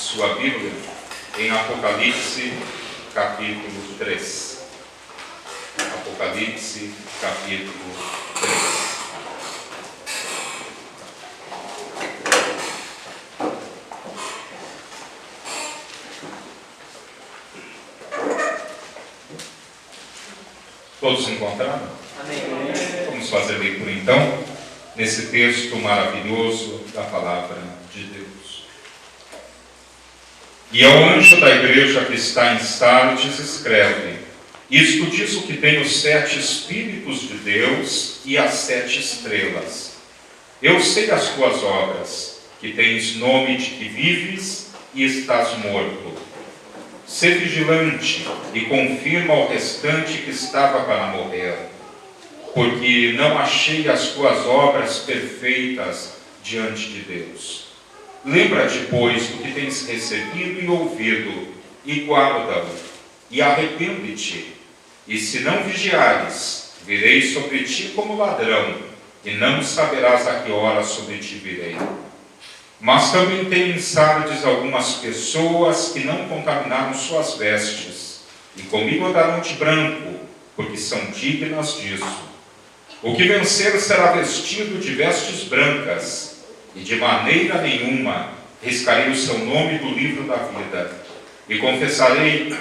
sua Bíblia em Apocalipse, capítulo 3. Apocalipse, capítulo 3. Todos encontraram? Amém. Vamos fazer leitura então, nesse texto maravilhoso da palavra de Deus. E ao anjo da igreja que está em Sardes escreve: isto diz o que tem os 7 Espíritos de Deus e as 7 estrelas. Eu sei as tuas obras, que tens nome de que vives e estás morto. Sê vigilante e confirma ao restante que estava para morrer, porque não achei as tuas obras perfeitas diante de Deus. Lembra-te, pois, do que tens recebido e ouvido, e guarda-o, e arrepende-te. E se não vigiares, virei sobre ti como ladrão, e não saberás a que hora sobre ti virei. Mas também tem em Sardes algumas pessoas que não contaminaram suas vestes, e comigo andarão de branco, porque são dignas disso. O que vencer será vestido de vestes brancas, e de maneira nenhuma riscarei o seu nome do livro da vida, e confessarei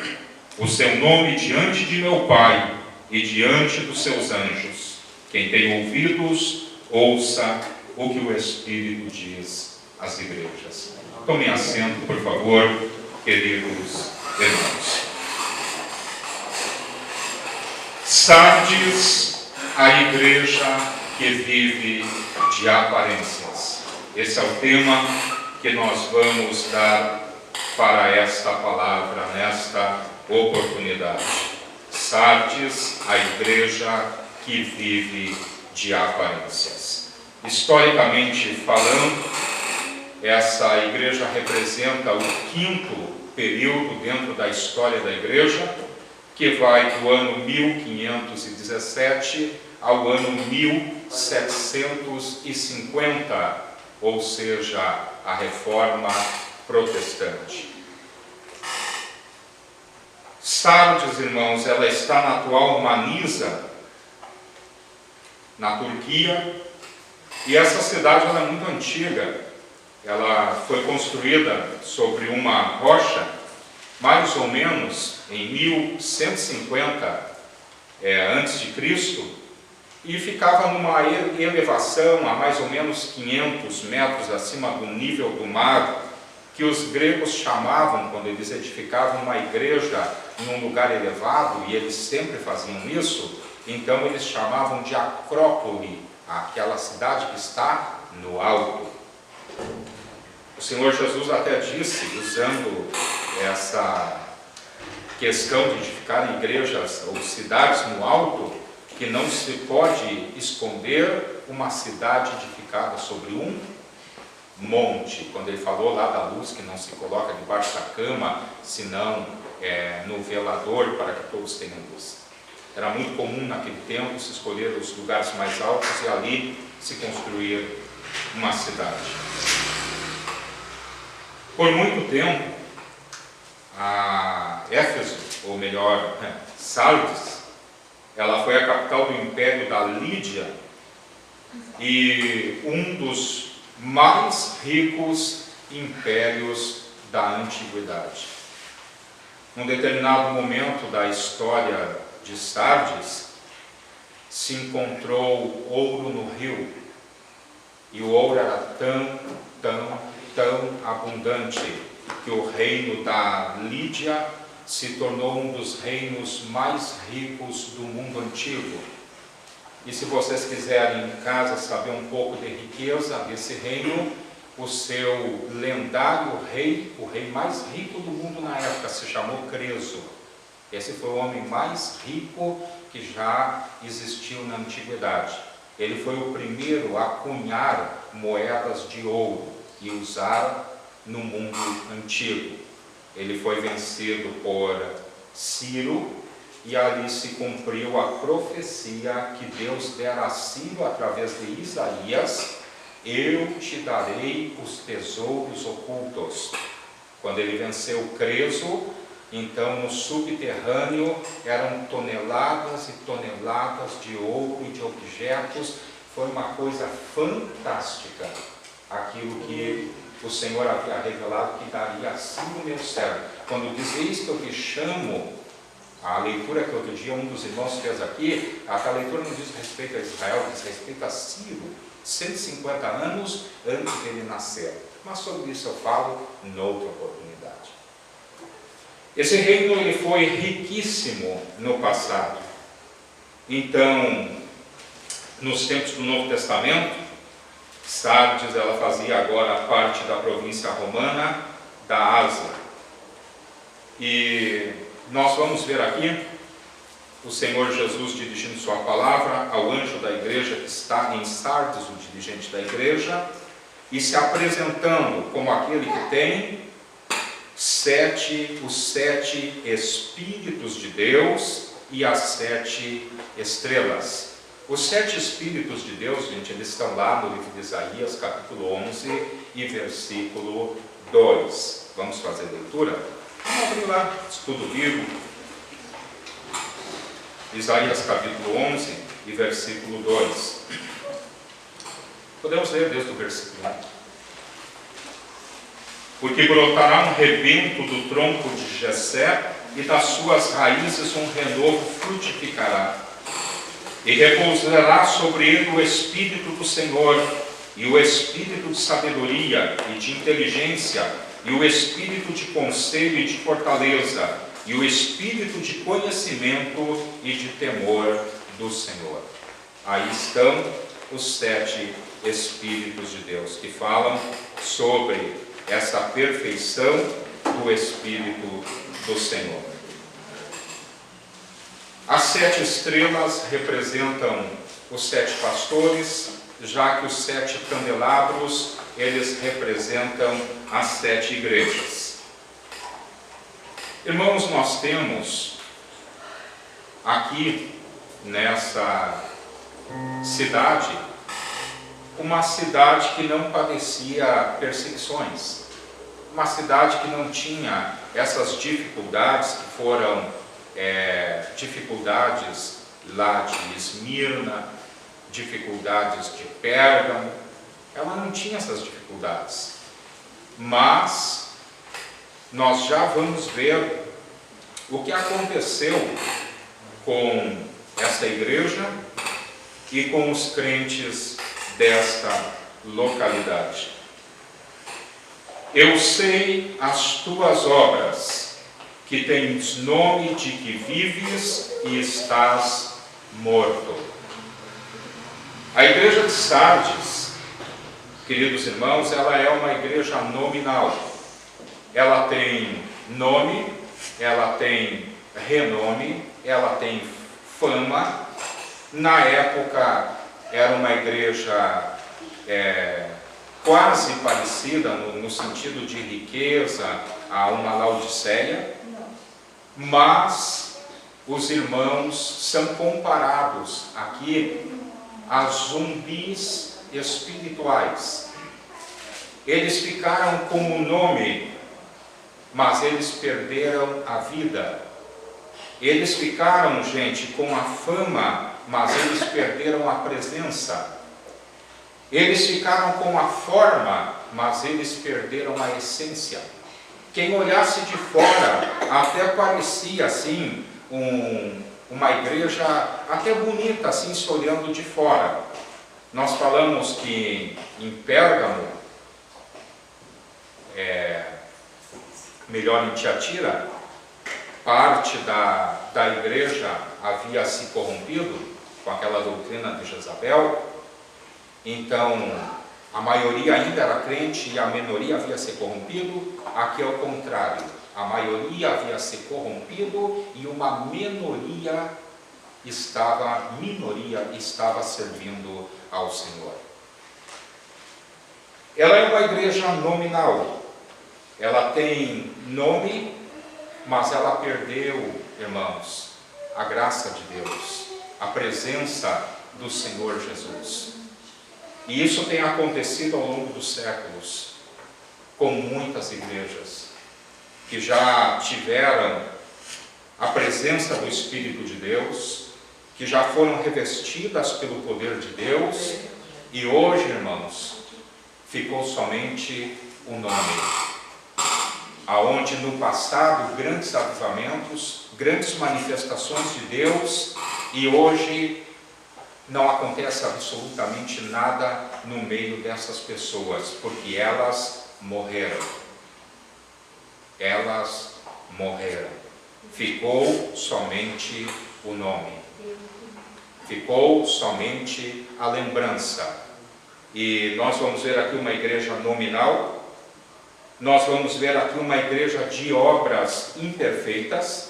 o seu nome diante de meu Pai e diante dos seus anjos. Quem tem ouvidos, ouça o que o Espírito diz às igrejas. Tomem assento, por favor, queridos irmãos. Sardes, a igreja que vive de aparências. Esse é o tema que nós vamos dar para esta palavra, nesta oportunidade. Sardes, a igreja que vive de aparências. Historicamente falando, essa igreja representa o 5º período dentro da história da igreja, que vai do ano 1517 ao ano 1750, ou seja, a Reforma Protestante. Sardes, irmãos, ela está na atual Manisa, na Turquia, e essa cidade ela é muito antiga. Ela foi construída sobre uma rocha, mais ou menos em 1150 a.C., e ficava numa elevação a mais ou menos 500 metros acima do nível do mar, que os gregos chamavam, quando eles edificavam uma igreja num lugar elevado, e eles sempre faziam isso, então eles chamavam de Acrópole, aquela cidade que está no alto. O Senhor Jesus até disse, usando essa questão de edificar igrejas ou cidades no alto, que não se pode esconder uma cidade edificada sobre um monte. Quando ele falou lá da luz que não se coloca debaixo da cama, senão no velador, para que todos tenham luz. Era muito comum naquele tempo se escolher os lugares mais altos e ali se construir uma cidade. Por muito tempo, a Éfeso, ou melhor, Sardes, ela foi a capital do Império da Lídia e um dos mais ricos impérios da antiguidade. Num determinado momento da história de Sardes, se encontrou ouro no rio, e o ouro era tão abundante que o reino da Lídia se tornou um dos reinos mais ricos do mundo antigo. E se vocês quiserem em casa saber um pouco de riqueza desse reino, o seu lendário rei, o rei mais rico do mundo na época, se chamou Creso. Esse foi o homem mais rico que já existiu na antiguidade. Ele foi o primeiro a cunhar moedas de ouro e usar no mundo antigo. Ele foi vencido por Ciro, e ali se cumpriu a profecia que Deus dera a Ciro através de Isaías: eu te darei os tesouros ocultos. Quando ele venceu Creso, então no subterrâneo eram toneladas e toneladas de ouro e de objetos. Foi uma coisa fantástica aquilo que o Senhor havia revelado que daria assim no meu servo. Quando diz: eis que eu te chamo, a leitura que outro dia um dos irmãos fez aqui, aquela leitura não diz respeito a Israel, diz respeito a Ciro, 150 anos antes dele nascer. Mas sobre isso eu falo noutra oportunidade. Esse reino ele foi riquíssimo no passado. Então, nos tempos do Novo Testamento, Sardes ela fazia agora parte da província romana da Ásia. E nós vamos ver aqui o Senhor Jesus dirigindo sua palavra ao anjo da igreja que está em Sardes, o dirigente da igreja, e se apresentando como aquele que tem os 7 Espíritos de Deus e as 7 estrelas. Os 7 Espíritos de Deus, gente, eles estão lá no livro de Isaías, capítulo 11 e versículo 2. Vamos fazer a leitura? Vamos abrir lá, estudo bíblico. Isaías capítulo 11 e versículo 2. Podemos ler desde o versículo 1. Porque brotará um rebento do tronco de Jessé, e das suas raízes um renovo frutificará. E repousará sobre ele o Espírito do Senhor, e o Espírito de sabedoria e de inteligência, e o Espírito de conselho e de fortaleza, e o Espírito de conhecimento e de temor do Senhor. Aí estão os 7 Espíritos de Deus, que falam sobre essa perfeição do Espírito do Senhor. As 7 estrelas representam os 7 pastores, já que os 7 candelabros, eles representam as 7 igrejas. Irmãos, nós temos aqui nessa cidade, uma cidade que não padecia perseguições, uma cidade que não tinha essas dificuldades que foram dificuldades lá de Esmirna, dificuldades de Pérgamo. Ela não tinha essas dificuldades, mas nós já vamos ver o que aconteceu com essa igreja e com os crentes desta localidade. Eu sei as tuas obras, que tens nome de que vives e estás morto. A igreja de Sardes, queridos irmãos, ela é uma igreja nominal. Ela tem nome, ela tem renome, ela tem fama. Na época era uma igreja quase parecida no sentido de riqueza a uma Laodiceia, mas os irmãos são comparados aqui a zumbis espirituais. Eles ficaram com o nome, mas eles perderam a vida. Eles ficaram, gente, com a fama, mas eles perderam a presença. Eles ficaram com a forma, mas eles perderam a essência. Quem olhasse de fora, até parecia assim, uma igreja até bonita, assim, se olhando de fora. Nós falamos que em Pérgamo, melhor em Tiatira, parte da igreja havia se corrompido com aquela doutrina de Jezabel. Então, a maioria ainda era crente e a minoria havia se corrompido. Aqui é o contrário. A maioria havia se corrompido e uma minoria estava servindo ao Senhor. Ela é uma igreja nominal. Ela tem nome, mas ela perdeu, irmãos, a graça de Deus, a presença do Senhor Jesus. E isso tem acontecido ao longo dos séculos, com muitas igrejas. que já tiveram a presença do Espírito de Deus, que já foram revestidas pelo poder de Deus, e hoje, irmãos, ficou somente o nome. Aonde no passado grandes avivamentos, grandes manifestações de Deus, e hoje não acontece absolutamente nada no meio dessas pessoas, porque elas morreram. Elas morreram. Ficou somente o nome. Ficou somente a lembrança. E nós vamos ver aqui uma igreja nominal. Nós vamos ver aqui uma igreja de obras imperfeitas.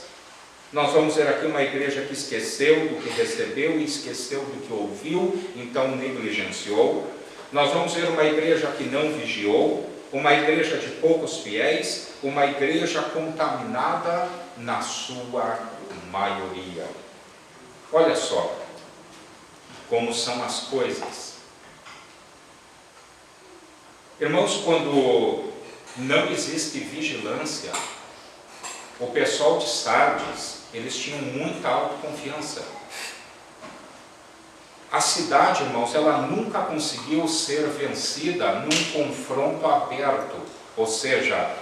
Nós vamos ver aqui uma igreja que esqueceu do que recebeu e esqueceu do que ouviu, então negligenciou. Nós vamos ver uma igreja que não vigiou, uma igreja de poucos fiéis, uma igreja contaminada na sua maioria. Olha só como são as coisas. Irmãos, quando não existe vigilância, o pessoal de Sardes, eles tinham muita autoconfiança. A cidade, irmãos, ela nunca conseguiu ser vencida num confronto aberto, ou seja,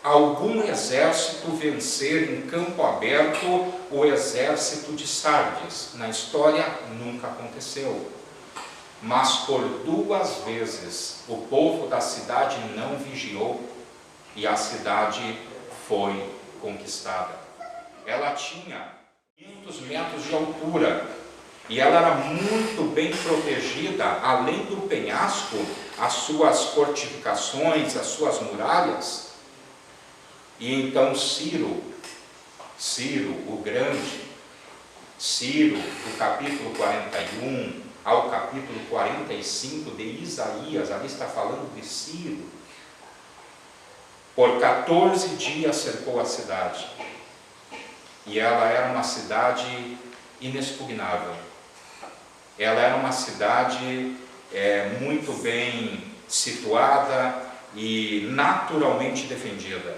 algum exército vencer em campo aberto o exército de Sardes. Na história nunca aconteceu. Mas por 2 vezes o povo da cidade não vigiou e a cidade foi conquistada. Ela tinha 500 metros de altura e ela era muito bem protegida, além do penhasco, as suas fortificações, as suas muralhas. E então Ciro o Grande, Ciro, do capítulo 41 ao capítulo 45 de Isaías, ali está falando de Ciro, por 14 dias cercou a cidade. E ela era uma cidade inexpugnável. Ela era uma cidade muito bem situada e naturalmente defendida.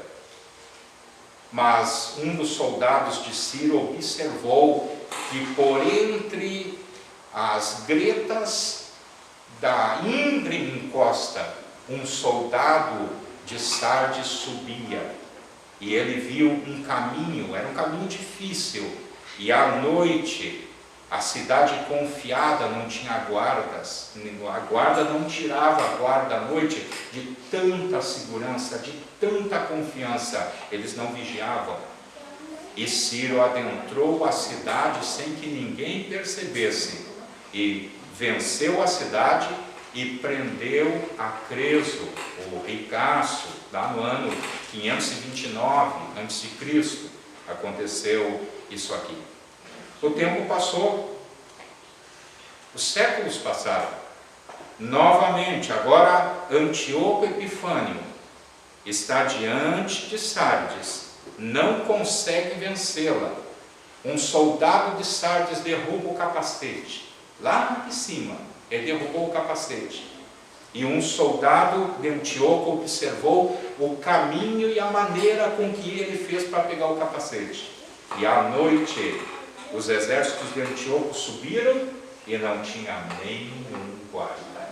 Mas um dos soldados de Ciro observou que por entre as gretas da íngreme encosta, um soldado de Sardes subia. E ele viu um caminho, era um caminho difícil, e à noite, a cidade confiada não tinha guardas, a guarda não tirava a guarda à noite, de tanta segurança, de tanta confiança, eles não vigiavam. E Ciro adentrou a cidade sem que ninguém percebesse, e venceu a cidade e prendeu a Creso, o ricaço, lá no ano 529 a.C., aconteceu isso aqui. O tempo passou, os séculos passaram, novamente, agora Antíoco Epifânio está diante de Sardes, não consegue vencê-la. Um soldado de Sardes derruba o capacete, lá em cima, ele derrubou o capacete. E um soldado de Antíoco observou o caminho e a maneira com que ele fez para pegar o capacete. E à noite, os exércitos de Antíoco subiram e não tinha nenhum guarda.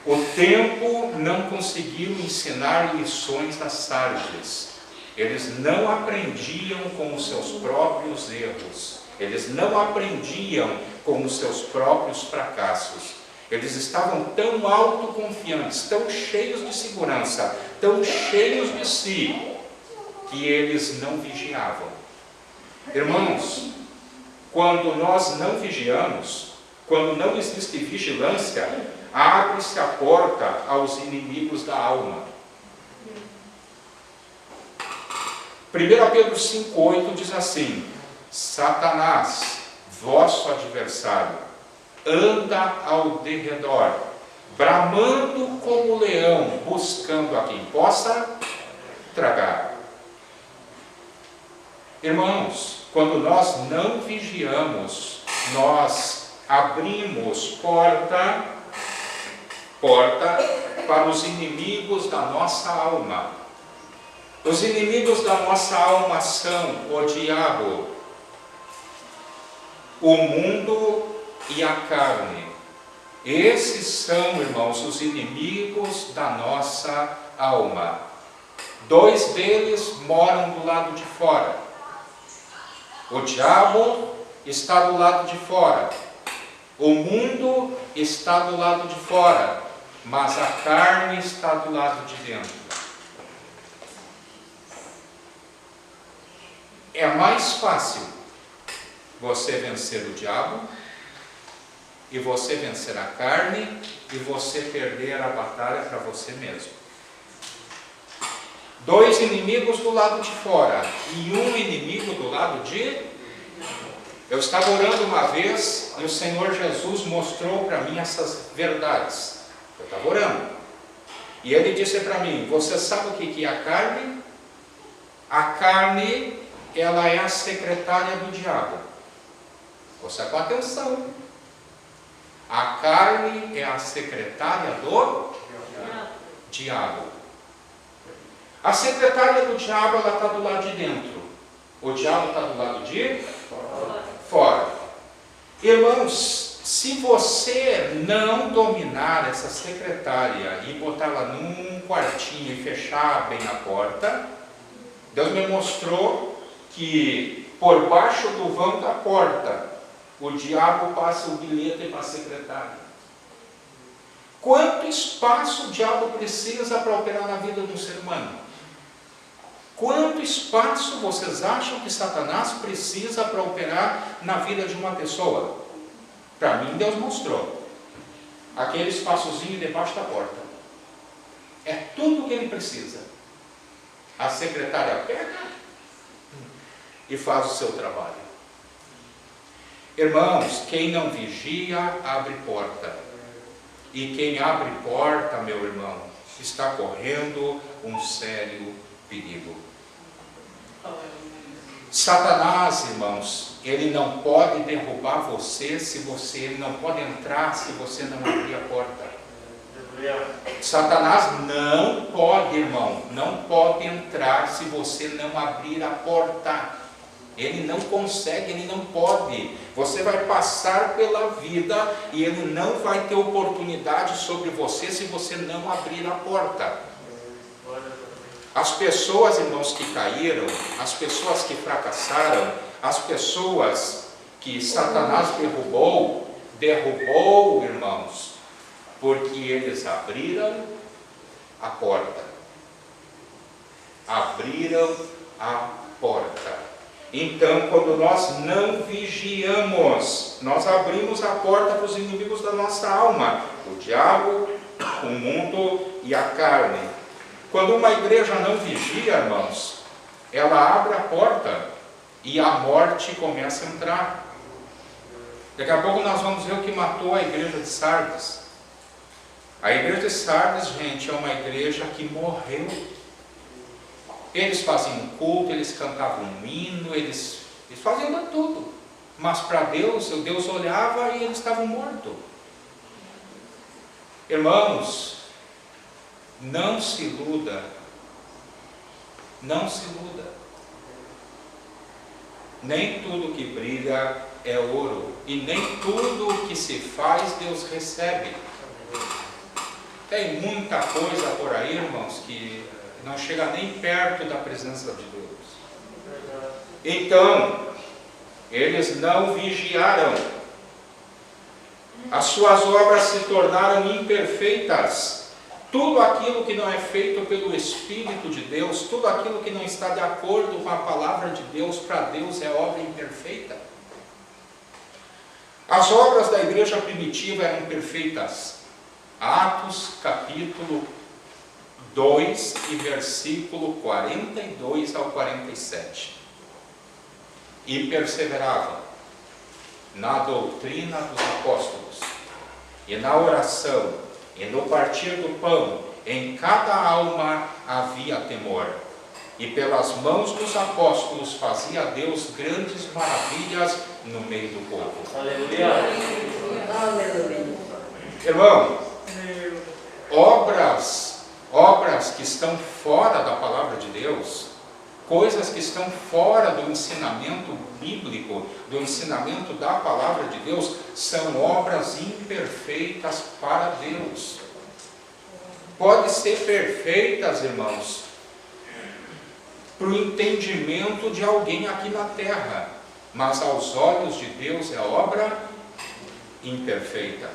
O tempo não conseguiu ensinar lições a Sardes. Eles não aprendiam com os seus próprios erros. Eles não aprendiam com os seus próprios fracassos. Eles estavam tão autoconfiantes, tão cheios de segurança, tão cheios de si, que eles não vigiavam. Irmãos, quando nós não vigiamos, quando não existe vigilância, abre-se a porta aos inimigos da alma. 1 Pedro 5,8 diz assim: Satanás, vosso adversário, anda ao derredor, bramando como leão, buscando a quem possa tragar. Irmãos, quando nós não vigiamos, nós abrimos porta para os inimigos da nossa alma. Os inimigos da nossa alma são o diabo, o mundo e a carne. Esses são, irmãos, os inimigos da nossa alma. 2 deles moram do lado de fora. O diabo está do lado de fora. O mundo está do lado de fora. Mas a carne está do lado de dentro. É mais fácil você vencer o diabo e você vencer a carne e você perder a batalha para você mesmo. 2 inimigos do lado de fora e um inimigo do lado de... Eu estava orando uma vez e o Senhor Jesus mostrou para mim essas verdades. Eu estava orando. E Ele disse para mim, você sabe o que é a carne? A carne, ela é a secretária do diabo. Ouça com atenção. A carne é a secretária do diabo. A secretária do diabo, ela está do lado de dentro. O diabo está do lado de fora. Irmãos, se você não dominar essa secretária e botá-la num quartinho e fechar bem a porta, Deus me mostrou que por baixo do vão da porta, o diabo passa o bilhete para a secretária. Quanto espaço o diabo precisa para operar na vida de um ser humano? Quanto espaço vocês acham que Satanás precisa para operar na vida de uma pessoa? Para mim, Deus mostrou. Aquele espaçozinho debaixo da porta. É tudo o que ele precisa. A secretária pega e faz o seu trabalho. Irmãos, quem não vigia, abre porta. E quem abre porta, meu irmão, está correndo um sério perigo. Satanás, irmãos, ele não pode derrubar você se você, ele não pode entrar se você não abrir a porta. Satanás não pode, irmão, não pode entrar se você não abrir a porta. Ele não consegue, ele não pode. Você vai passar pela vida e ele não vai ter oportunidade sobre você se você não abrir a porta. As pessoas, irmãos, que caíram, as pessoas que fracassaram, as pessoas que Satanás derrubou, irmãos, porque eles abriram a porta. Abriram a porta. Então, quando nós não vigiamos, nós abrimos a porta para os inimigos da nossa alma, o diabo, o mundo e a carne. Quando uma igreja não vigia, irmãos, ela abre a porta e a morte começa a entrar. Daqui a pouco nós vamos ver o que matou a igreja de Sardes. A igreja de Sardes, gente, é uma igreja que morreu. Eles faziam culto, eles cantavam um hino, eles faziam de tudo. Mas para Deus, o Deus olhava e eles estavam mortos. Irmãos, não se iluda. Não se iluda. Nem tudo que brilha é ouro. E nem tudo que se faz Deus recebe. Tem muita coisa por aí, irmãos, que não chega nem perto da presença de Deus. Então, eles não vigiaram. As suas obras se tornaram imperfeitas. Tudo aquilo que não é feito pelo Espírito de Deus, tudo aquilo que não está de acordo com a palavra de Deus, para Deus é obra imperfeita. As obras da igreja primitiva eram perfeitas. Atos capítulo 2 e versículo 42 ao 47. E perseveravam na doutrina dos apóstolos, e na oração, e no partir do pão. Em cada alma havia temor, e pelas mãos dos apóstolos fazia Deus grandes maravilhas no meio do povo. Aleluia. Irmão, obras obras que estão fora da palavra de Deus, coisas que estão fora do ensinamento bíblico, do ensinamento da palavra de Deus, são obras imperfeitas para Deus. Pode ser perfeitas, irmãos, para o entendimento de alguém aqui na terra, mas aos olhos de Deus é obra imperfeita.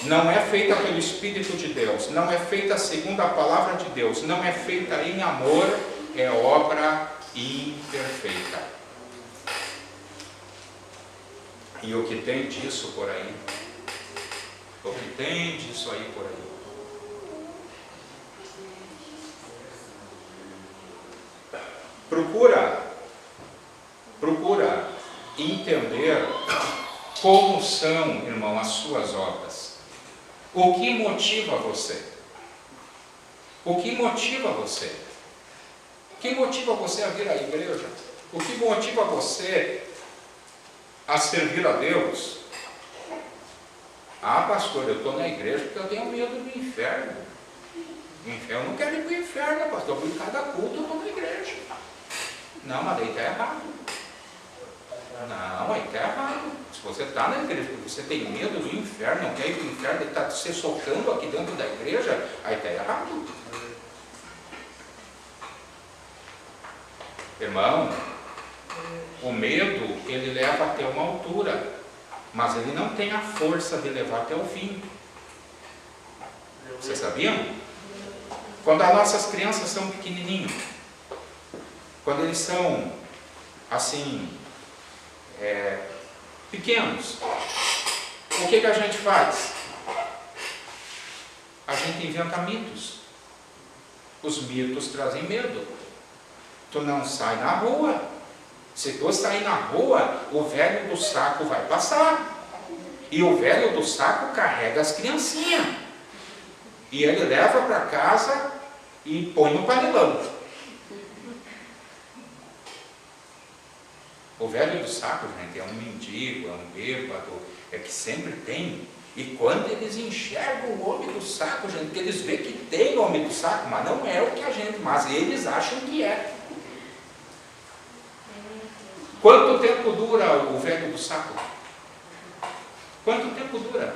Não é feita pelo Espírito de Deus, não é feita segundo a palavra de Deus, não é feita em amor, é obra imperfeita. E o que tem disso por aí? O que tem disso aí por aí? Procura entender como são, irmão, as suas obras. O que motiva você? O que motiva você? O que motiva você a vir à igreja? O que motiva você a servir a Deus? Ah, pastor, eu estou na igreja porque eu tenho medo do inferno. Eu não quero ir para o inferno, pastor, porque cada culto eu estou na igreja. Não, mas aí está errado. Não, aí está errado. Se você está na igreja porque você tem medo do inferno, não quer ir para o inferno, ele está se socando aqui dentro da igreja, aí está errado. Irmão, o medo, ele leva até uma altura, mas ele não tem a força de levar até o fim. Vocês sabiam? Quando as nossas crianças são pequenininhos, quando eles são, assim, pequenos, o que a gente faz? A gente inventa mitos. Os mitos trazem medo. Tu não sai na rua. Se tu sair na rua, o velho do saco vai passar. E o velho do saco carrega as criancinhas. E ele leva para casa e põe no panelão. O velho do saco, gente, é um mendigo, é um bêbado, é que sempre tem. E quando eles enxergam o homem do saco, gente, que eles veem que tem homem do saco, mas não é o que a gente, mas eles acham que é. Quanto tempo dura o velho do saco? Quanto tempo dura?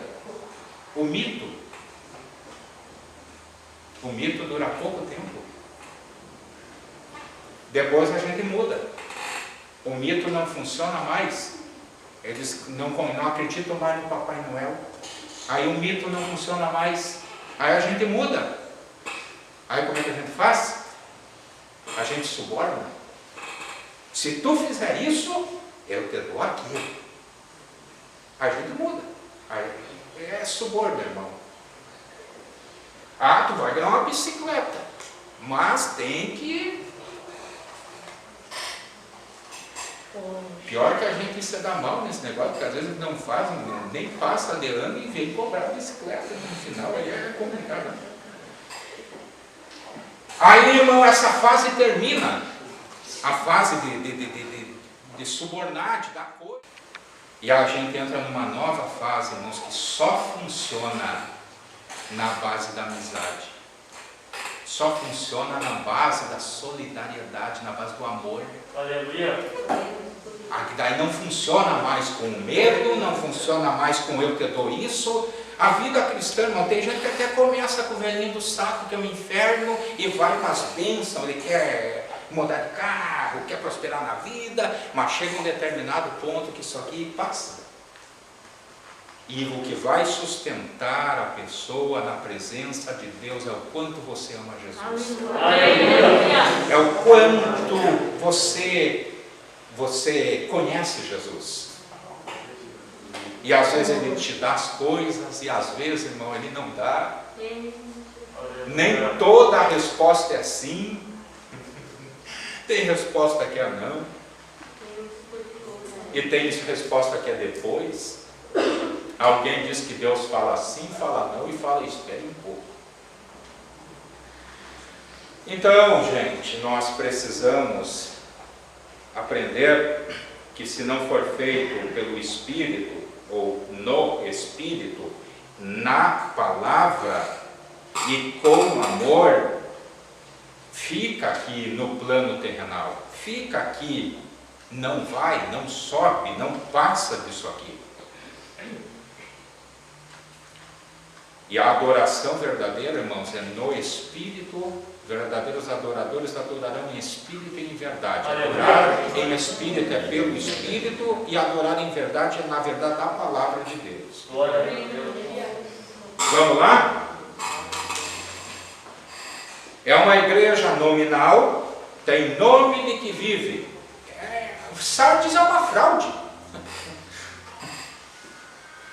O mito? O mito dura pouco tempo. Depois a gente muda. O mito não funciona mais. Eles não acreditam mais no Papai Noel. Aí o mito não funciona mais. Aí a gente muda. Aí como é que a gente faz? A gente suborna. Se tu fizer isso, eu te dou aquilo. A gente muda. Aí é suborno, irmão. Ah, tu vai ganhar uma bicicleta. Mas tem que... Pior que a gente se dá mal nesse negócio, porque às vezes não fazem, nem passa de ano e vem cobrar a bicicleta no final, aí é complicado. Aí, irmão, essa fase termina. A fase de subornar, de dar coisa. E a gente entra numa nova fase, irmãos, que só funciona na base da amizade. Só funciona na base da solidariedade, na base do amor. Aleluia. Aqui daí não funciona mais com o medo, não funciona mais com eu que dou isso. A vida cristã, irmão, tem gente que até começa com o velhinho do saco, que é o inferno, e vai para as bênçãos, ele quer mudar de carro, quer prosperar na vida, mas chega um determinado ponto que isso aqui passa. E o que vai sustentar a pessoa na presença de Deus é o quanto você ama Jesus. É o quanto você conhece Jesus. E às vezes Ele te dá as coisas, e às vezes, irmão, Ele não dá. Nem toda a resposta é sim. Tem resposta que é não. E tem resposta que é depois. Alguém diz que Deus fala sim, fala não e fala espere um pouco. Então, gente, nós precisamos aprender que se não for feito pelo Espírito, ou no Espírito, na palavra, e com amor, fica aqui no plano terrenal, fica aqui, não vai, não sobe, não passa disso aqui. E a adoração verdadeira, irmãos, é no Espírito. Verdadeiros adoradores adorarão em Espírito e em verdade. Adorar em Espírito é pelo Espírito, e adorar em verdade é, na verdade, a palavra de Deus. Vamos lá? É uma igreja nominal, tem nome de que vive. Sardes é uma fraude.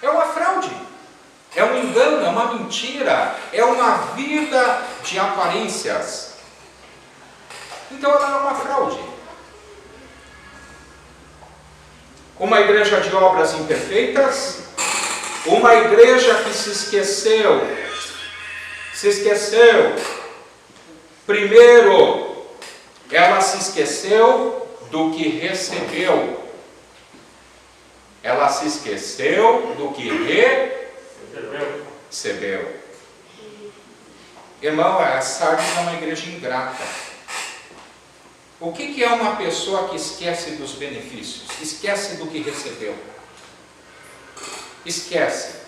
É uma fraude. É um engano, é uma mentira, é uma vida de aparências. Então ela é uma fraude. Uma igreja de obras imperfeitas, uma igreja que se esqueceu. Primeiro, ela se esqueceu do que recebeu. Ela se esqueceu do que recebeu. Irmão, a Sardes é uma igreja ingrata. O que é uma pessoa que esquece dos benefícios? Esquece do que recebeu? Esquece.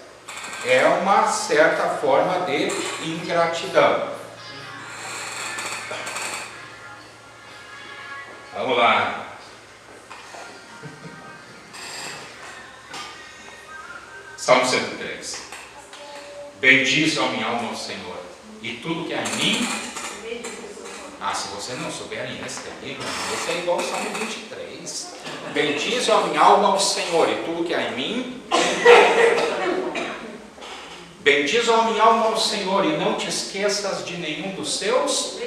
É uma certa forma de ingratidão. Vamos lá. Salmo 103. Bendize a minha alma ao Senhor, e tudo que há em mim. Se você não souber ainda esse livro, esse é igual ao Salmo 23. Bendize a minha alma ao Senhor, e tudo que há em mim. Bendize a minha alma ao Senhor, e não te esqueças de nenhum dos seus,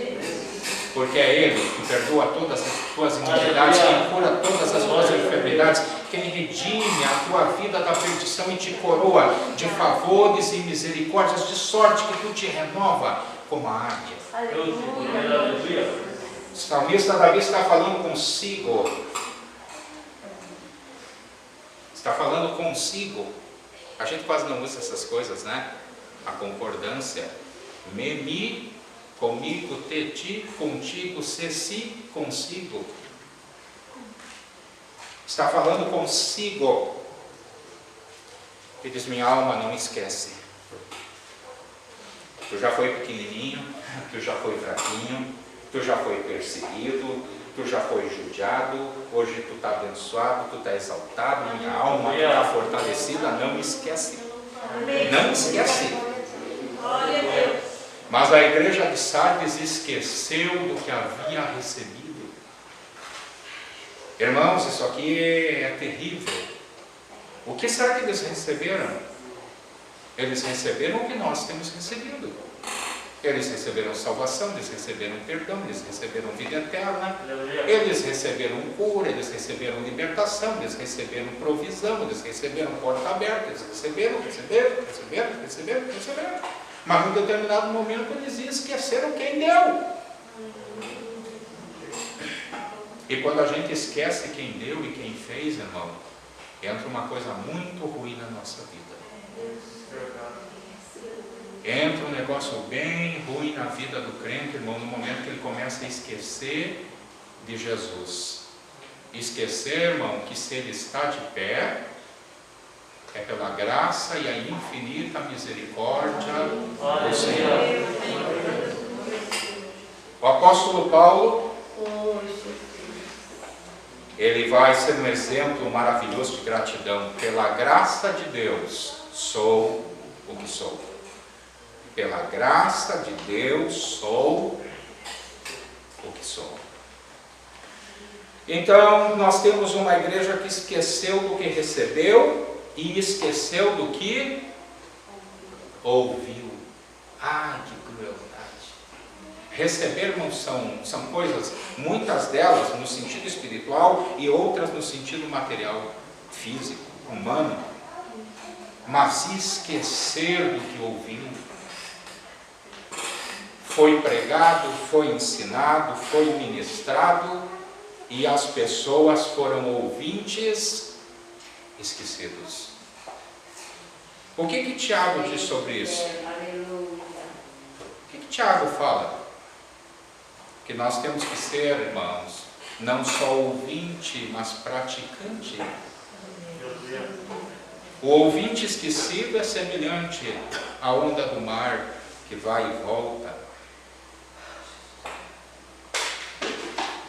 porque é Ele que perdoa todas as tuas iniquidades, quem cura todas as tuas enfermidades, quem redime a tua vida da perdição e te coroa de favores e misericórdias, de sorte que tu te renova como a águia. O salmista Davi está falando consigo. Está falando consigo. A gente quase não usa essas coisas, né? A concordância. Me, comigo, te, ti, contigo, se, si, consigo. Está falando consigo. E diz: minha alma, não esquece. Tu já foi pequenininho, tu já foi fraquinho, tu já foi perseguido, tu já foi judiado, hoje tu está abençoado, tu está exaltado, minha alma está fortalecida, não esquece. Não esquece. Mas a igreja de Sardes esqueceu do que havia recebido. Irmãos, isso aqui é terrível. O que será que eles receberam? Eles receberam o que nós temos recebido. Eles receberam salvação, eles receberam perdão, eles receberam vida eterna, eles receberam cura, eles receberam libertação, eles receberam provisão, eles receberam porta aberta, eles receberam. Mas num determinado momento eles esqueceram quem deu. E quando a gente esquece quem deu e quem fez, irmão, entra uma coisa muito ruim na nossa vida. Entra um negócio bem ruim na vida do crente, irmão, no momento que ele começa a esquecer de Jesus. Esquecer, irmão, que se ele está de pé, é pela graça e a infinita misericórdia do Senhor. O apóstolo Paulo, ele vai ser um exemplo maravilhoso de gratidão. Pela graça de Deus, sou o que sou. Pela graça de Deus, sou o que sou. Então, nós temos uma igreja que esqueceu do que recebeu e esqueceu do que ouviu. Ai, que crueldade. Receber, irmão, são coisas, muitas delas no sentido espiritual e outras no sentido material, físico, humano. Mas esquecer do que ouviu. Foi pregado, foi ensinado, foi ministrado e as pessoas foram ouvintes esquecidos. O que Tiago diz sobre isso? Tiago fala? Que nós temos que ser, irmãos, não só ouvinte, mas praticante. O ouvinte esquecido é semelhante à onda do mar que vai e volta.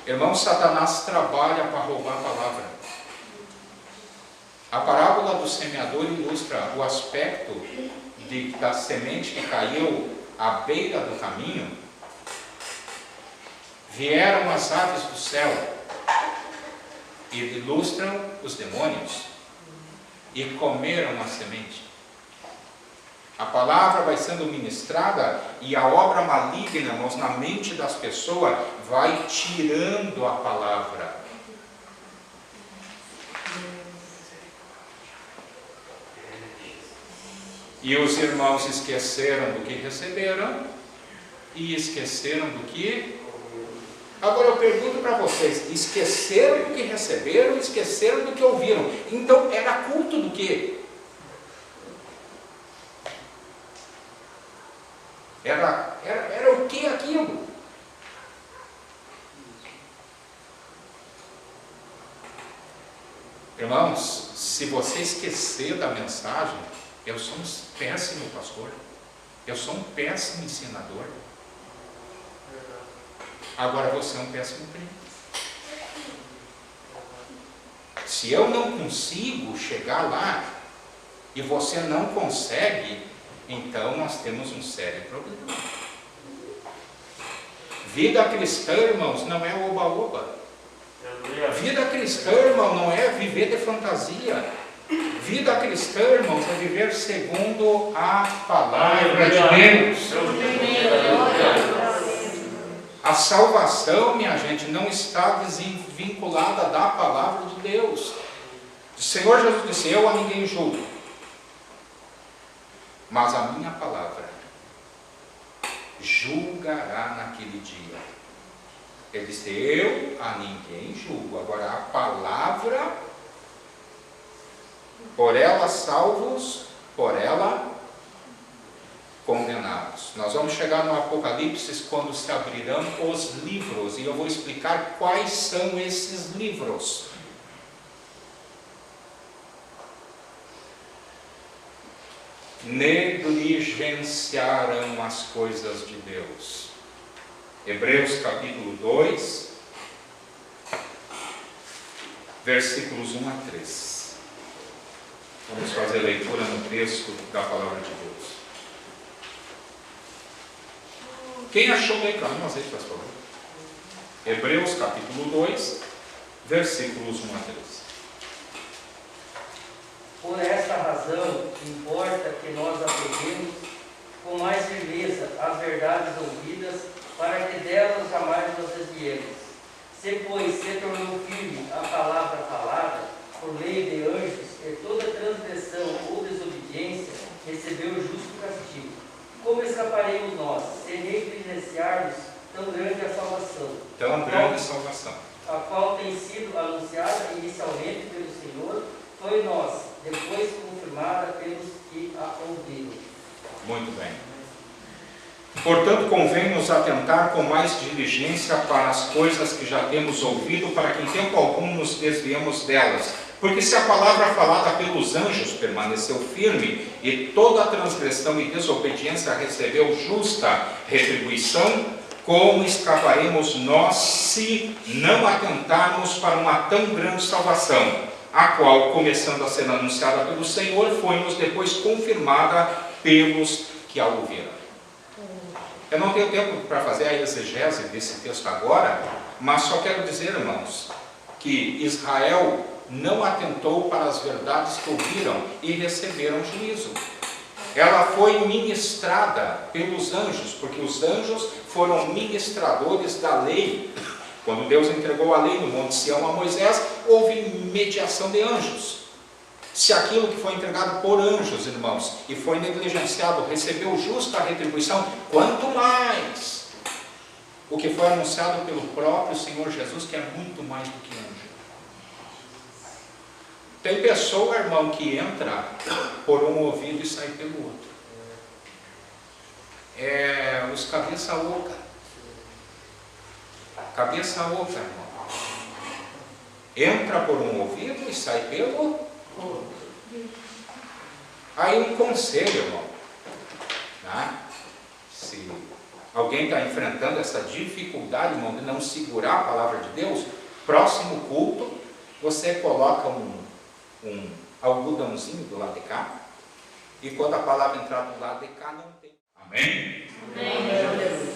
Irmão, Satanás trabalha para roubar a palavra. A parábola do semeador ilustra o aspecto da semente que caiu à beira do caminho. Vieram as aves do céu e ilustram os demônios e comeram a semente. A palavra vai sendo ministrada e a obra maligna, irmãos, na mente das pessoas vai tirando a palavra. E os irmãos esqueceram do que receberam e esqueceram do que... Agora eu pergunto para vocês, esqueceram do que receberam, esqueceram do que ouviram. Então era culto do quê? Era o que aquilo? Irmãos, se você esquecer da mensagem, eu sou um péssimo pastor, eu sou um péssimo ensinador. Agora você é um péssimo primo. Se eu não consigo chegar lá e você não consegue, então nós temos um sério problema. Vida cristã, irmãos, não é oba-oba. Vida cristã, irmão, não é viver de fantasia. Vida cristã, irmãos, é viver segundo a palavra de Deus. A salvação, minha gente, não está desvinculada da palavra de Deus. O Senhor Jesus disse: eu a ninguém julgo, mas a minha palavra julgará naquele dia. Ele disse: eu a ninguém julgo. Agora a palavra, por ela salvos, por ela condenados. Nós vamos chegar no Apocalipse quando se abrirão os livros, e eu vou explicar quais são esses livros. Negligenciaram as coisas de Deus. Hebreus capítulo 2, versículos 1 a 3. Vamos fazer leitura no texto da palavra de Deus. Quem achou aí para nós, por favor? Hebreus capítulo 2, versículos 1 a 3. Por esta razão, importa que nós apeguemos com mais firmeza as verdades ouvidas, para que delas jamais nos desviemos. Se, pois, se tornou firme a palavra falada, por meio de anjos, e toda transgressão ou desobediência recebeu justo castigo. Como escaparemos nós, se negligenciarmos tão grande a salvação? Tão grande salvação. A qual tem sido anunciada inicialmente pelo Senhor, foi nós, depois confirmada pelos que a ouviram. Muito bem. Portanto, convém nos atentar com mais diligência para as coisas que já temos ouvido, para que em tempo algum nos desviemos delas. Porque se a palavra falada pelos anjos permaneceu firme, e toda a transgressão e desobediência recebeu justa retribuição, como escaparemos nós se não atentarmos para uma tão grande salvação, a qual, começando a ser anunciada pelo Senhor, foi-nos depois confirmada pelos que a ouviram. Eu não tenho tempo para fazer a exegese desse texto agora, mas só quero dizer, irmãos, que Israel não atentou para as verdades que ouviram e receberam juízo. Ela foi ministrada pelos anjos, porque os anjos foram ministradores da lei. Quando Deus entregou a lei no Monte Sião a Moisés, houve mediação de anjos. Se aquilo que foi entregado por anjos, irmãos, e foi negligenciado, recebeu justa retribuição, quanto mais o que foi anunciado pelo próprio Senhor Jesus, que é muito mais do que anjo. Tem pessoa, irmão, que entra por um ouvido e sai pelo outro. os cabeça oca. Cabeça oca, irmão. Entra por um ouvido e sai pelo outro. Aí um conselho, irmão. Né? Se alguém está enfrentando essa dificuldade, irmão, de não segurar a palavra de Deus, próximo culto, você coloca um algodãozinho do lado de cá, e quando a palavra entrar do lado de cá, não tem. Amém? Amém.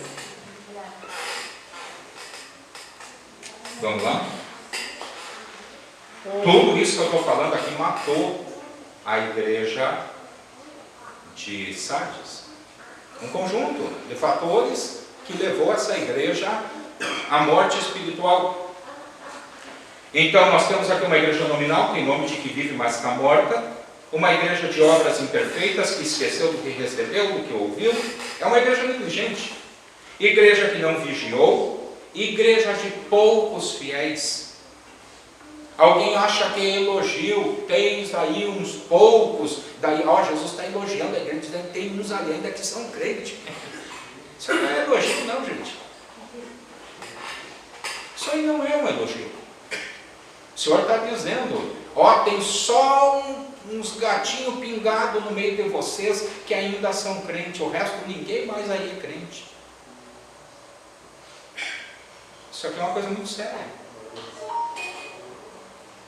Vamos lá? Tudo isso que eu estou falando aqui matou a igreja de Sardes. Um conjunto de fatores que levou essa igreja à morte espiritual. Então nós temos aqui uma igreja nominal, tem nome de que vive, mas está morta. Uma igreja de obras imperfeitas, que esqueceu do que recebeu, do que ouviu. É uma igreja negligente. Igreja que não vigiou. Igreja de poucos fiéis. Alguém acha que é elogio, tens aí uns poucos, daí, Jesus está elogiando a igreja, dizendo, tem uns ali ainda que são crentes. Isso não é elogio não, gente. Isso aí não é um elogio. O Senhor está dizendo, tem só uns gatinhos pingados no meio de vocês que ainda são crentes, o resto ninguém mais aí é crente. Isso aqui é uma coisa muito séria.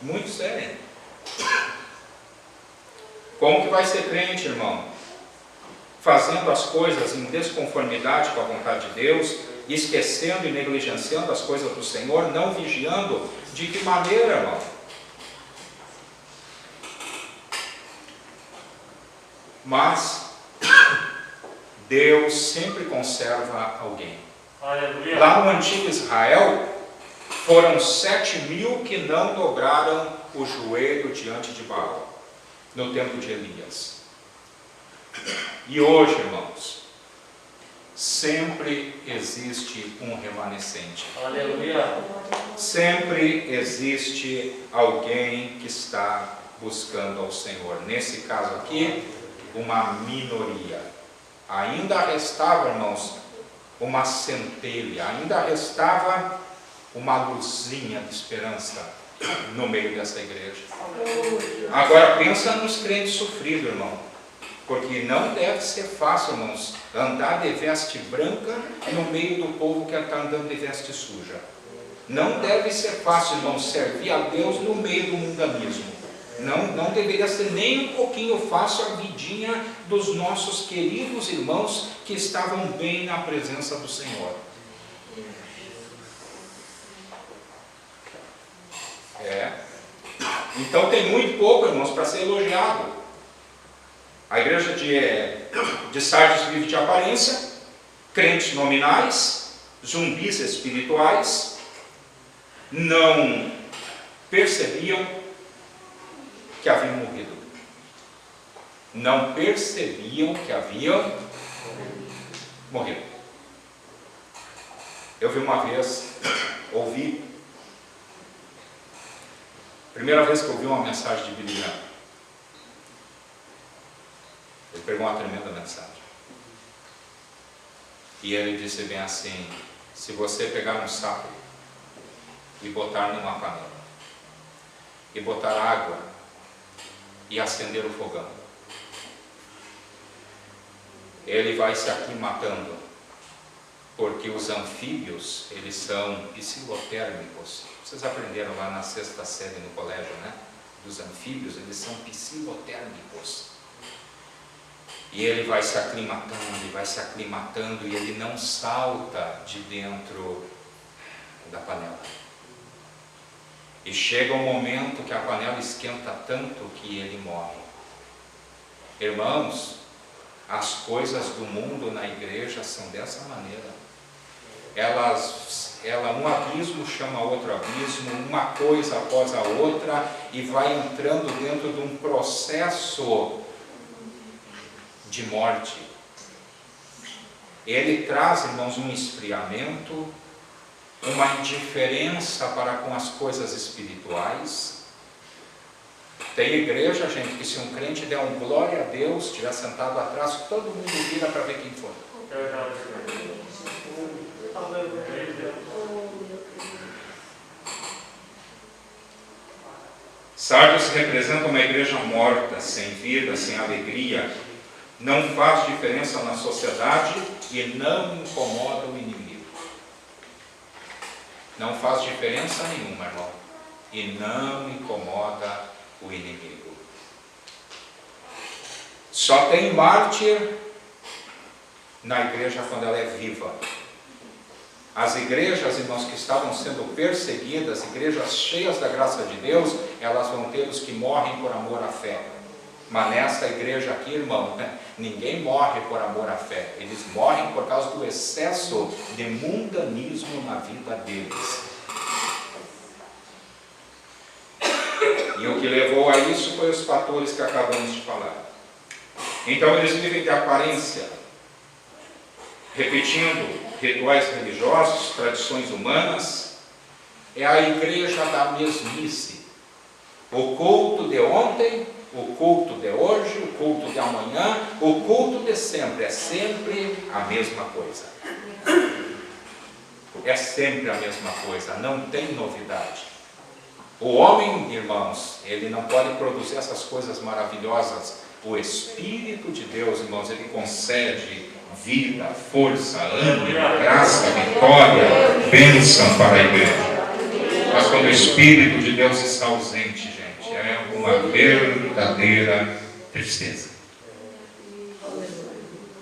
Muito séria. Como que vai ser crente, irmão? Fazendo as coisas em desconformidade com a vontade de Deus, esquecendo e negligenciando as coisas do Senhor, não vigiando. De que maneira, irmão? Mas Deus sempre conserva alguém. Aleluia. Lá no antigo Israel, foram 7.000 que não dobraram o joelho diante de Baal, no tempo de Elias. E hoje, irmãos, sempre existe um remanescente. Aleluia. Sempre existe alguém que está buscando ao Senhor. Nesse caso aqui, uma minoria. Ainda restava, irmãos, uma centelha, ainda restava uma luzinha de esperança no meio dessa igreja. Agora pensa nos crentes sofridos, irmão, porque não deve ser fácil, irmãos, andar de veste branca no meio do povo que está andando de veste suja. Não deve ser fácil, irmão, servir a Deus no meio do mundanismo. Não deveria ser nem um pouquinho fácil a vidinha dos nossos queridos irmãos que estavam bem na presença do Senhor. Então tem muito pouco, irmãos, para ser elogiado. A igreja de Sardes vive de aparência, crentes nominais, zumbis espirituais, não percebiam que haviam morrido. Não percebiam que haviam morrido. Eu vi uma vez, primeira vez que eu ouvi uma mensagem de Billy Graham. Ele pegou uma tremenda mensagem. E ele disse bem assim, se você pegar um saco e botar numa panela, e botar água, e acender o fogão, ele vai se aclimatando, porque os anfíbios, eles são psilotérmicos. Vocês aprenderam lá na 6ª série no colégio, né? Dos anfíbios, eles são psilotérmicos. E ele vai se aclimatando, e ele não salta de dentro da panela. E chega um momento que a panela esquenta tanto que ele morre. Irmãos, as coisas do mundo na igreja são dessa maneira. Um abismo chama outro abismo, uma coisa após a outra, e vai entrando dentro de um processo de morte. Ele traz, irmãos, um esfriamento, uma indiferença para com as coisas espirituais. Tem igreja, gente, que se um crente der um glória a Deus, estiver sentado atrás, todo mundo vira para ver quem foi. Sardes representa uma igreja morta, sem vida, sem alegria, não faz diferença na sociedade e não incomoda o inimigo. Não faz diferença nenhuma, irmão, e não incomoda o inimigo. Só tem mártir na igreja quando ela é viva. As igrejas, irmãos, que estavam sendo perseguidas, igrejas cheias da graça de Deus, elas vão ter os que morrem por amor à fé. Mas nessa igreja aqui, irmão, ninguém morre por amor à fé. Eles morrem por causa do excesso de mundanismo na vida deles. E o que levou a isso foi os fatores que acabamos de falar. Então eles vivem de aparência, repetindo rituais religiosos, tradições humanas. É a igreja da mesmice. O culto de ontem, o culto de hoje, o culto de amanhã, o culto de sempre. É sempre a mesma coisa. É sempre a mesma coisa, não tem novidade. O homem, irmãos, ele não pode produzir essas coisas maravilhosas. O Espírito de Deus, irmãos, ele concede vida, força, ânimo, graça, vitória, bênção para a igreja. Mas quando o Espírito de Deus está ausente, gente, é uma verdadeira tristeza.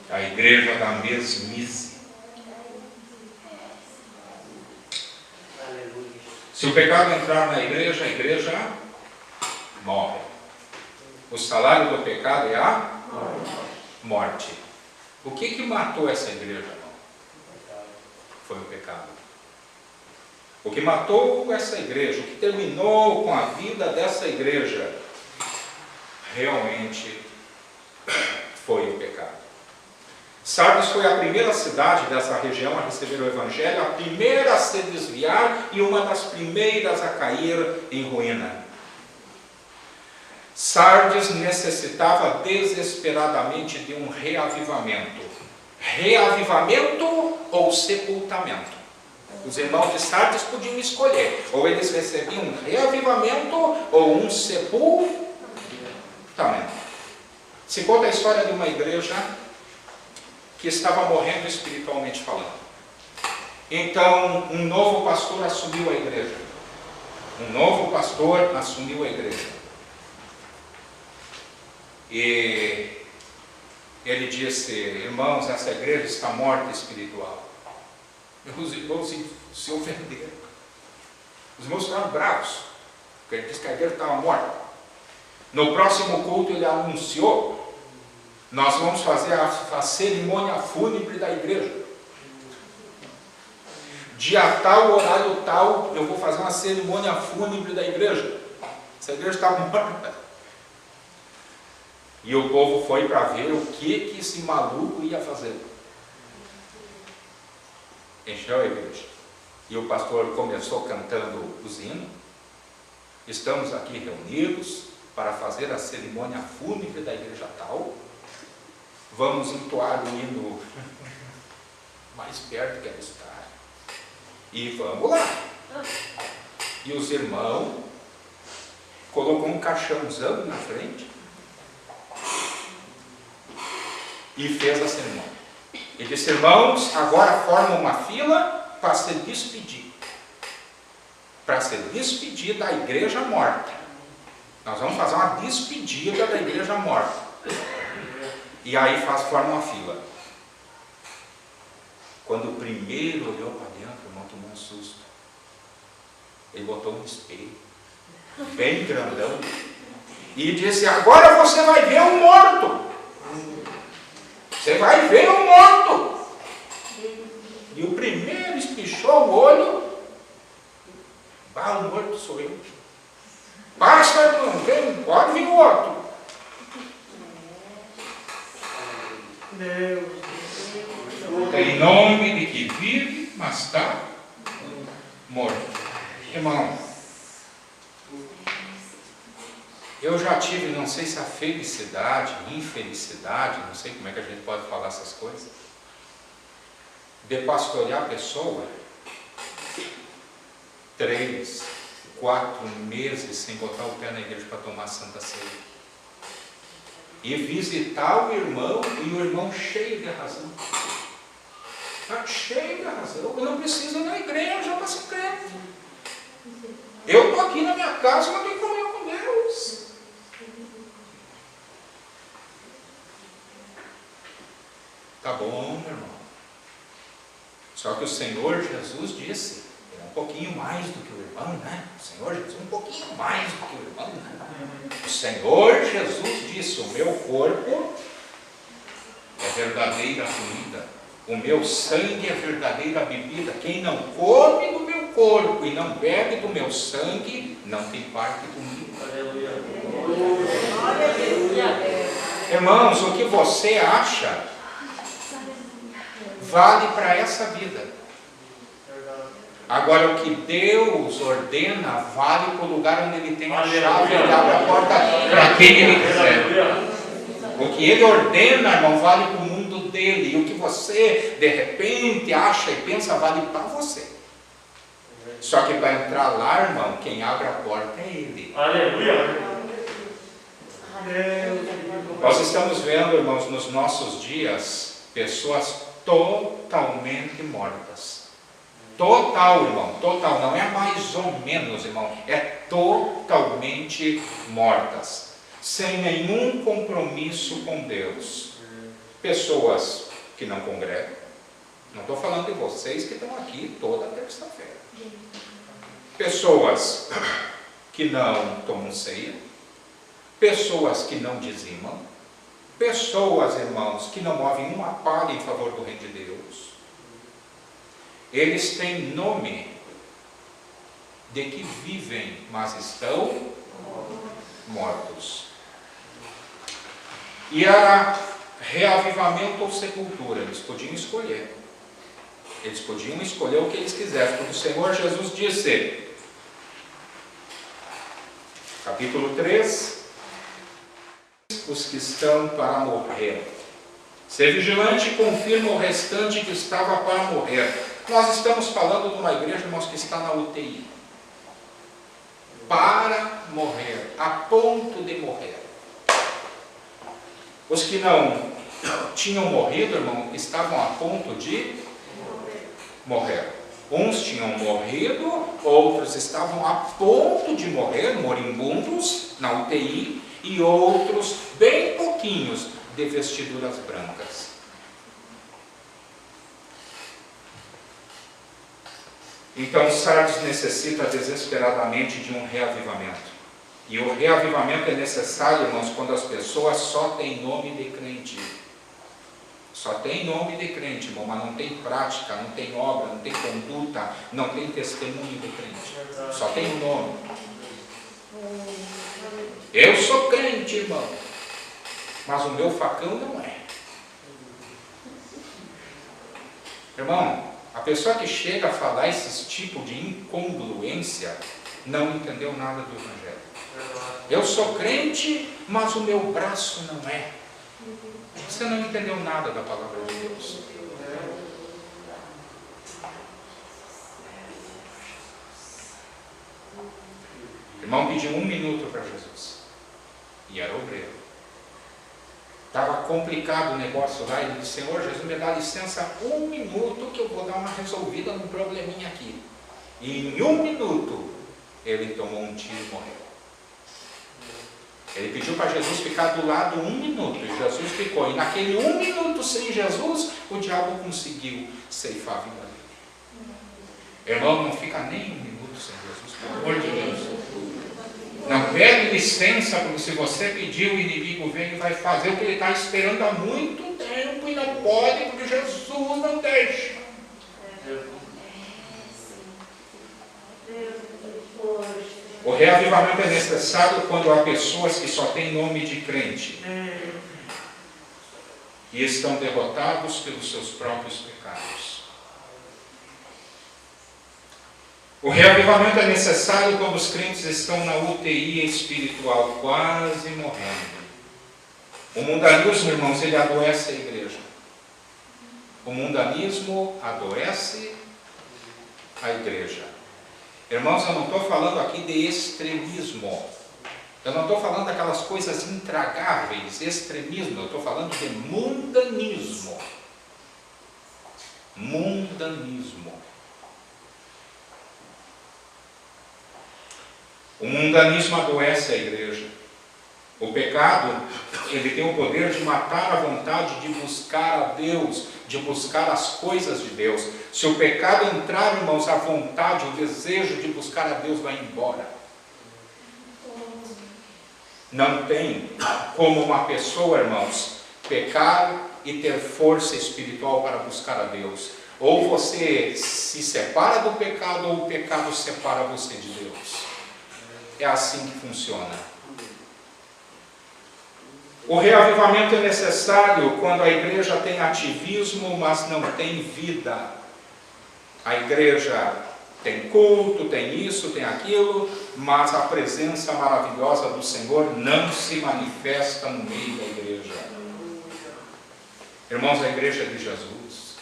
A igreja da mesmice. Se o pecado entrar na igreja, a igreja morre. O salário do pecado é a morte. O que matou essa igreja, irmão? Foi o pecado. O que matou essa igreja, o que terminou com a vida dessa igreja, realmente foi o pecado. Sardes foi a primeira cidade dessa região a receber o Evangelho, a primeira a se desviar e uma das primeiras a cair em ruína. Sardes necessitava desesperadamente de um reavivamento. Reavivamento ou sepultamento? Os irmãos de Sardes podiam escolher. Ou eles recebiam um reavivamento ou um sepultamento. Se conta a história de uma igreja que estava morrendo espiritualmente falando. Então, um novo pastor assumiu a igreja. Um novo pastor assumiu a igreja. E ele disse: irmãos, essa igreja está morta espiritual. E os irmãos se ofenderam. Os irmãos ficaram bravos, porque ele disse que a igreja estava morta. No próximo culto ele anunciou: nós vamos fazer a cerimônia fúnebre da igreja. Dia tal, horário tal, eu vou fazer uma cerimônia fúnebre da igreja. Essa igreja está morta. E o povo foi para ver o que esse maluco ia fazer. Encheu a igreja. E o pastor começou cantando os hinos. Estamos aqui reunidos para fazer a cerimônia fúnebre da igreja tal. Vamos entoar o hino mais perto que ela está. E vamos lá. E os irmãos colocou um caixãozão na frente e fez a cerimônia. E disse: irmãos, agora formam uma fila para se despedir. Para se despedir da igreja morta. Nós vamos fazer uma despedida da igreja morta. E aí forma uma fila. Quando o primeiro olhou para dentro, o irmão tomou um susto. Ele botou um espelho, bem grandão, e disse: agora você vai ver um morto. Você vai ver um morto. E o primeiro espichou o olho. O morto sou eu. Passa, vem, pode vir o outro. Em nome de que vive, mas está morto. Irmão, eu já tive, não sei se a felicidade, infelicidade, não sei como é que a gente pode falar essas coisas, de pastorear a pessoa 3, 4 meses sem botar o pé na igreja para tomar a Santa Ceia. E visitar o irmão, e o irmão cheio de razão. Está cheio de razão. Eu não preciso ir na igreja para ser crente. Eu estou aqui na minha casa, mas tenho comunhão com Deus. Tá bom, meu irmão. Só que o Senhor Jesus disse, um pouquinho mais do que o irmão, né? O Senhor Jesus, um pouquinho mais do que o irmão, né? O Senhor Jesus disse, o meu corpo é verdadeira comida, o meu sangue é verdadeira bebida. Quem não come do meu corpo e não bebe do meu sangue, não tem parte comigo. Aleluia. Irmãos, o que você acha vale para essa vida. Agora, o que Deus ordena vale para o lugar onde Ele tem a chave, Ele abre a porta para quem Ele quiser. O que Ele ordena, irmão, vale para o mundo dele. E o que você, de repente, acha e pensa, vale para você. Só que para entrar lá, irmão, quem abre a porta é Ele. Aleluia. Nós estamos vendo, irmãos, nos nossos dias, pessoas totalmente mortas. Total, irmão, total, não é mais ou menos, irmão, é totalmente mortas, sem nenhum compromisso com Deus. Pessoas que não congregam, não estou falando de vocês que estão aqui toda terça-feira. Pessoas que não tomam ceia, pessoas que não dizimam, pessoas, irmãos, que não movem uma palha em favor do reino de Deus. Eles têm nome de que vivem, mas estão mortos. E era reavivamento ou sepultura, eles podiam escolher. Eles podiam escolher o que eles quisessem, porque o Senhor Jesus disse, capítulo 3, os que estão para morrer. Ser vigilante e confirma o restante que estava para morrer. Nós estamos falando de uma igreja, irmãos, que está na UTI. Para morrer, a ponto de morrer. Os que não tinham morrido, irmão, estavam a ponto de morrer. Uns tinham morrido, outros estavam a ponto de morrer, moribundos, na UTI, e outros, bem pouquinhos, de vestiduras brancas. Então Sardes necessita desesperadamente de um reavivamento. E o reavivamento é necessário, irmãos, quando as pessoas só têm nome de crente. Só tem nome de crente, irmão, mas não tem prática, não tem obra, não tem conduta, não tem testemunho de crente. Só tem o nome. Eu sou crente, irmão, mas o meu facão não é. Irmão, a pessoa que chega a falar esse tipo de incongruência não entendeu nada do Evangelho. Eu sou crente, mas o meu braço não é. Você não entendeu nada da palavra de Deus. O irmão pediu 1 minuto para Jesus. E era obreiro. Estava complicado o negócio lá. Ele disse, Senhor Jesus, me dá licença 1 minuto que eu vou dar uma resolvida num probleminha aqui. E em 1 minuto, ele tomou um tiro e morreu. Ele pediu para Jesus ficar do lado 1 minuto. E Jesus ficou. E naquele 1 minuto sem Jesus, o diabo conseguiu ceifar a vida dele. Irmão, não fica nem 1 minuto sem Jesus, pelo amor de Deus. Não pede licença, porque se você pedir, o inimigo vem e vai fazer o que ele está esperando há muito tempo e não pode, porque Jesus não deixa. O reavivamento é necessário quando há pessoas que só têm nome de crente e estão derrotados pelos seus próprios pecados. O reavivamento é necessário quando os crentes estão na UTI espiritual, quase morrendo. O mundanismo, irmãos, ele adoece a igreja. O mundanismo adoece a igreja. Irmãos, eu não estou falando aqui de extremismo. Eu não estou falando daquelas coisas intragáveis, extremismo. Eu estou falando de mundanismo. Mundanismo. O mundanismo adoece a igreja. O pecado, ele tem o poder de matar a vontade de buscar a Deus, de buscar as coisas de Deus. Se o pecado entrar, irmãos, a vontade, o desejo de buscar a Deus vai embora. Não tem como uma pessoa, irmãos, pecar e ter força espiritual para buscar a Deus. Ou você se separa do pecado, ou o pecado separa você de Deus. É assim que funciona. O reavivamento é necessário quando a igreja tem ativismo, mas não tem vida. A igreja tem culto, tem isso, tem aquilo, mas a presença maravilhosa do Senhor não se manifesta no meio da igreja. Irmãos, a igreja é de Jesus.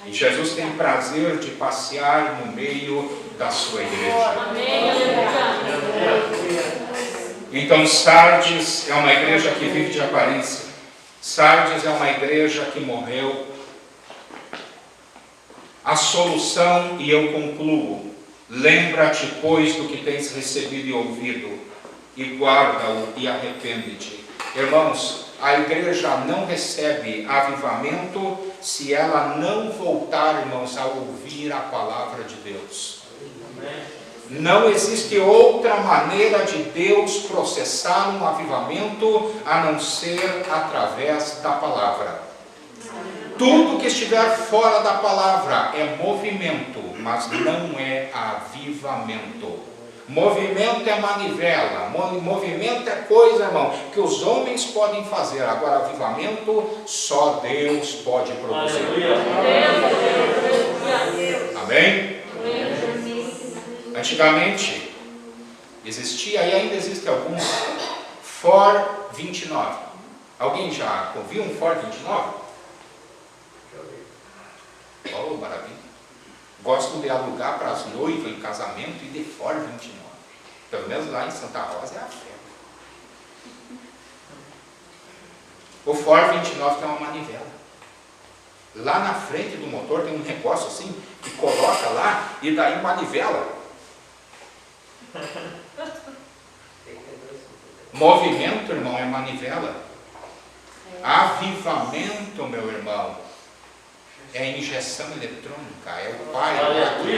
E Jesus tem prazer de passear no meio da sua igreja. Então Sardes é uma igreja que vive de aparência. Sardes é uma igreja que morreu. A solução, e eu concluo: lembra-te, pois, do que tens recebido e ouvido, e guarda-o e arrepende-te. Irmãos, a igreja não recebe avivamento se ela não voltar, irmãos, a ouvir a palavra de Deus. Não existe outra maneira de Deus processar um avivamento a não ser através da palavra. Tudo que estiver fora da palavra é movimento, mas não é avivamento. Movimento é manivela, movimento é coisa, irmão, que os homens podem fazer. Agora, avivamento, só Deus pode produzir. Amém? Antigamente, existia e ainda existe alguns Ford 29. Alguém já ouviu um Ford 29? Oh, maravilha. Gosto de alugar para as noivas em casamento e de Ford 29. Pelo menos lá em Santa Rosa é a febre. O Ford 29 tem uma manivela. Lá na frente do motor tem um negócio assim, que coloca lá e daí manivela. Movimento, irmão, é manivela. Avivamento, meu irmão, é injeção eletrônica. É o Pai que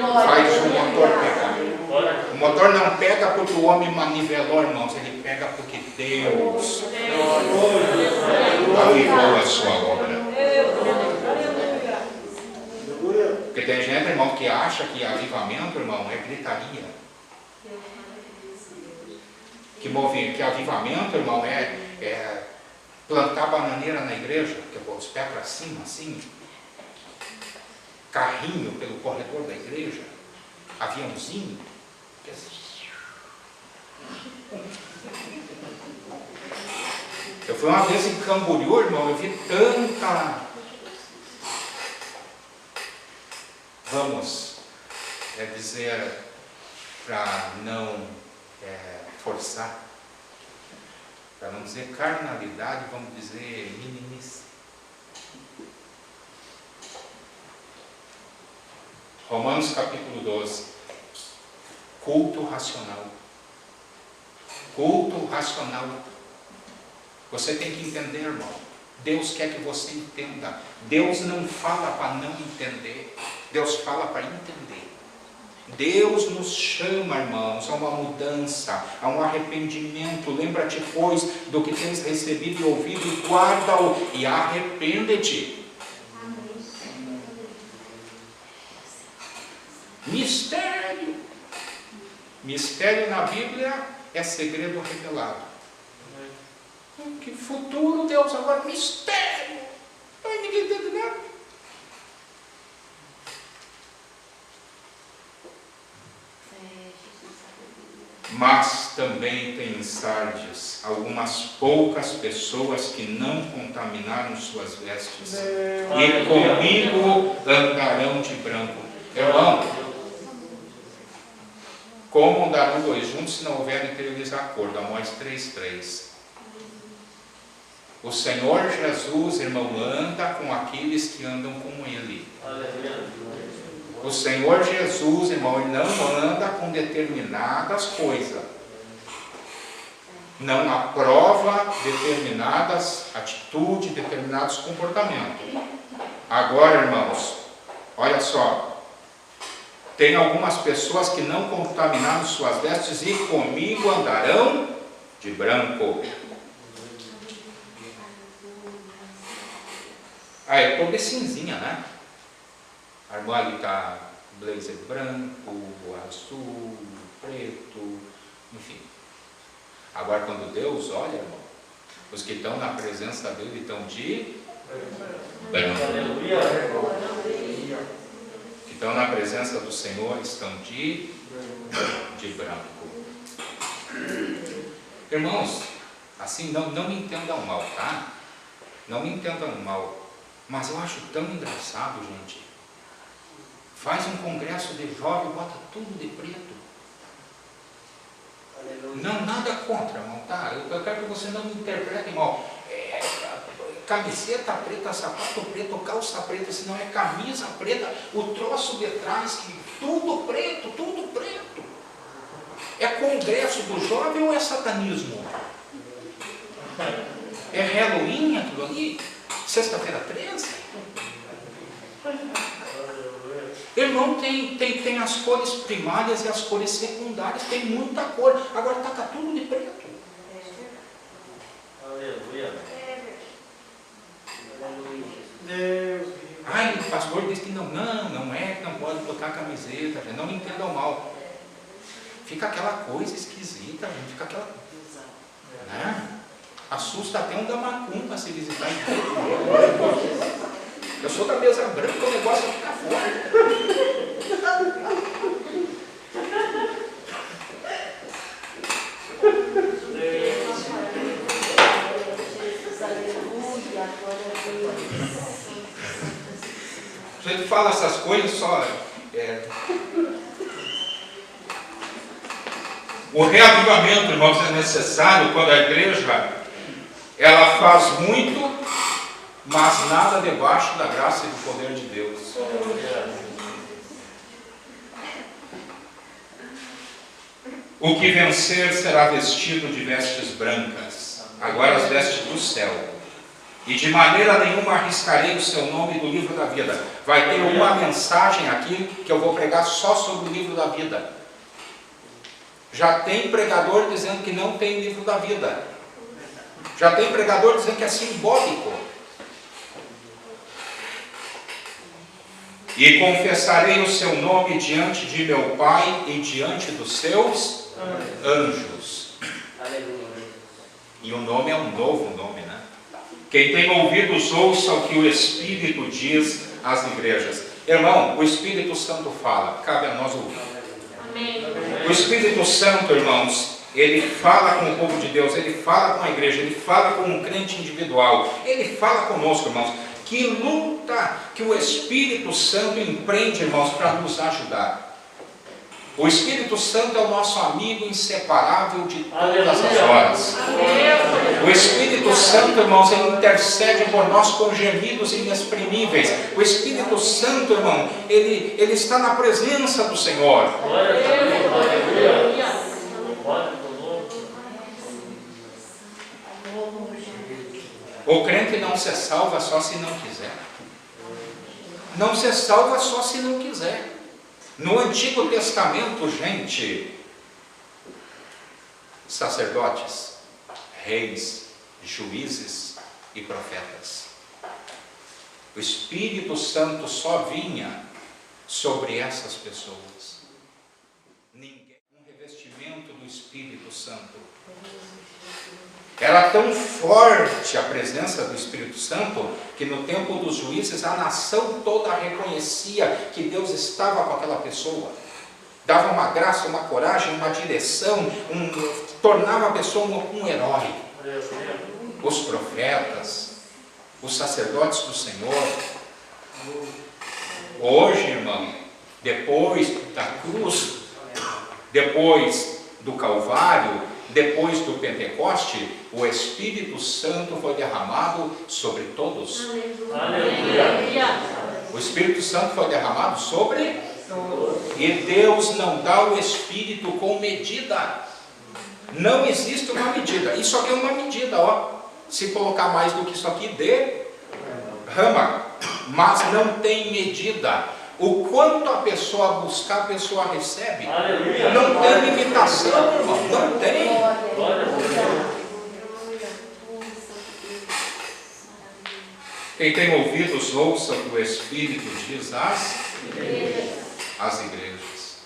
faz o motor pegar. O motor não pega porque o homem manivelou, irmãos. Ele pega porque Deus avivou a sua obra. Porque tem gente, irmão, que acha que avivamento, irmão, é gritaria. Que avivamento, irmão, é plantar bananeira na igreja, que é os pés para cima, assim, carrinho pelo corredor da igreja, aviãozinho. Eu fui uma vez em Camboriú, irmão, eu vi tanta... Vamos dizer, para não forçar, para não dizer carnalidade, vamos dizer meninice. Romanos capítulo 12. Culto racional. Culto racional. Você tem que entender, irmão. Deus quer que você entenda. Deus não fala para não entender. Deus fala para entender. Deus nos chama, irmãos, a uma mudança, a um arrependimento. Lembra-te, pois, do que tens recebido e ouvido, e guarda-o e arrepende-te. Mistério. Mistério na Bíblia é segredo revelado. Que futuro, Deus, agora mistério. Ai, ninguém entende nada. Mas também tem em Sardes algumas poucas pessoas que não contaminaram suas vestes, e comigo andarão de branco. Irmão, como andarão dois juntos se não houver entre eles acordo? Amós 3:3. O Senhor Jesus, irmão, anda com aqueles que andam com Ele. O Senhor Jesus, irmão, Ele não anda com determinadas coisas. Não aprova determinadas atitudes, determinados comportamentos. Agora, irmãos, olha só. Tem algumas pessoas que não contaminaram suas vestes e comigo andarão de branco. Ah, eu estou de cinzinha, né? A irmã ali está blazer branco, azul, preto, enfim. Agora, quando Deus olha, irmão, os que estão na presença dele estão de branco. Que estão na presença do Senhor estão de branco. Irmãos, assim, não me entendam mal, tá? Não me entendam mal. Mas eu acho tão engraçado, gente. Faz um congresso de jovem, bota tudo de preto. Não, nada contra, irmão, tá? Eu quero que você não me interprete mal. Camiseta preta, sapato preto, calça preta, se não é camisa preta, o troço de trás, tudo preto, tudo preto. É congresso do jovem ou é satanismo? É Halloween aquilo ali? Sexta-feira 13? Irmão, tem as cores primárias e as cores secundárias, tem muita cor. Agora taca tudo de preto. Aleluia. Ai, o pastor disse que não é que não pode botar camiseta, gente. Não me entendam mal. Fica aquela coisa esquisita, gente. Fica aquela. Né? Assusta até um da macumba se visitar em preto. Eu sou da mesa branca, o negócio fica forte. A gente fala essas coisas só. O reavivamento, irmãos, é necessário quando a igreja ela faz muito, mas nada debaixo da graça e do poder de Deus. O que vencer será vestido de vestes brancas, agora as vestes do céu. E de maneira nenhuma arriscarei o seu nome do livro da vida. Vai ter uma mensagem aqui que eu vou pregar só sobre o livro da vida. Já tem pregador dizendo que não tem livro da vida. Já tem pregador dizendo que é simbólico. E confessarei o seu nome diante de meu Pai e diante dos seus anjos. E o nome é um novo nome, né? Quem tem ouvidos, ouça o que o Espírito diz às igrejas. Irmão, o Espírito Santo fala, cabe a nós ouvir. Amém. O Espírito Santo, irmãos, ele fala com o povo de Deus, ele fala com a igreja, ele fala com um crente individual, ele fala conosco, irmãos. Que luta que o Espírito Santo empreende, irmãos, para nos ajudar. O Espírito Santo é o nosso amigo inseparável de todas as horas. O Espírito Santo, irmãos, ele intercede por nós com gemidos inexprimíveis. O Espírito Santo, irmão, ele está na presença do Senhor. O crente não se salva só se não quiser. Não se salva só se não quiser. No Antigo Testamento, gente, sacerdotes, reis, juízes e profetas. O Espírito Santo só vinha sobre essas pessoas. Ninguém, um revestimento do Espírito Santo. Era tão forte a presença do Espírito Santo que no tempo dos juízes a nação toda reconhecia que Deus estava com aquela pessoa. dava uma graça, uma coragem, uma direção, tornava a pessoa um herói. Os profetas, os sacerdotes do Senhor. Hoje, irmão, depois da cruz, depois do Calvário, depois do Pentecoste, o Espírito Santo foi derramado sobre todos. Aleluia. O Espírito Santo foi derramado sobre todos. E Deus não dá o Espírito com medida. Não existe uma medida. Isso aqui é uma medida, ó. Se colocar mais do que isso aqui, derrama. Mas não tem medida. O quanto a pessoa buscar, a pessoa recebe. Aleluia. Não tem limitação, irmão. Não tem. Quem tem ouvidos, ouça o que o Espírito diz às igrejas.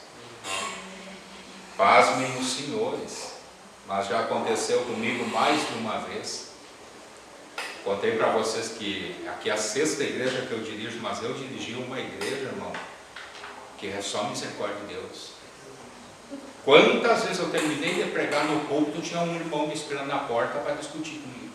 Pasmem os senhores, mas já aconteceu comigo mais de uma vez. Contei para vocês que aqui é a 6ª igreja que eu dirijo, mas eu dirigi uma igreja, irmão, que é só misericórdia de Deus. Quantas vezes eu terminei de pregar no púlpito, tinha um irmão me esperando na porta para discutir comigo.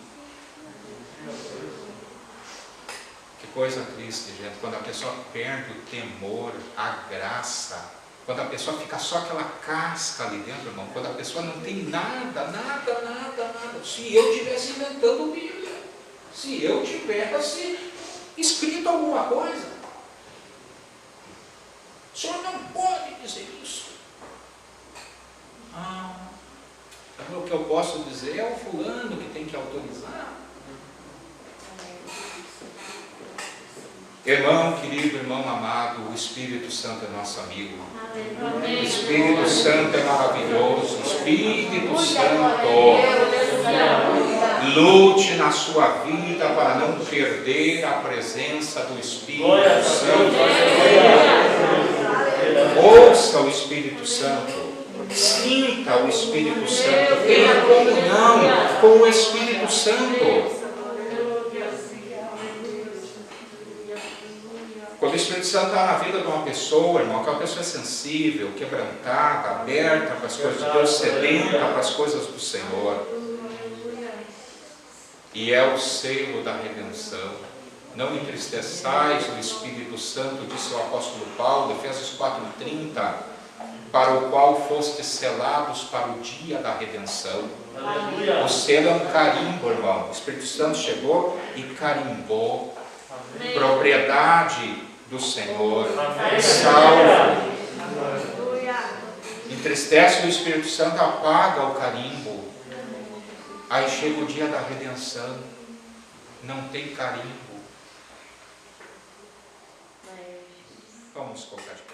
Que coisa triste, gente, quando a pessoa perde o temor, a graça, quando a pessoa fica só aquela casca ali dentro, irmão, quando a pessoa não tem nada. Se eu estivesse inventando Bíblia, se eu tivesse escrito alguma coisa, o senhor não pode dizer isso. Então, o que eu posso dizer é o fulano que tem que autorizar. Irmão querido, irmão amado, o Espírito Santo é nosso amigo. O Espírito Santo é maravilhoso. Espírito Santo, lute na sua vida para não perder a presença do Espírito Santo. Ouça o Espírito Santo. Sinta o Espírito Santo. Tenha comunhão com o Espírito Santo. Quando o Espírito Santo está na vida de uma pessoa, irmão, aquela pessoa é sensível, quebrantada, aberta para as coisas de Deus, sedenta para as coisas do Senhor. E é o selo da redenção. Não entristeçais o Espírito Santo, disse o apóstolo Paulo, Efésios 4:30, para o qual fostes selados para o dia da redenção. Aleluia. O selo é um carimbo, irmão. O Espírito Santo chegou e carimbou. Amém. Propriedade do Senhor, Amém. salvo. Entristece o Espírito Santo, apaga o carimbo. Aí chega o dia da redenção, não tem carimbo. Vamos colocar de pé.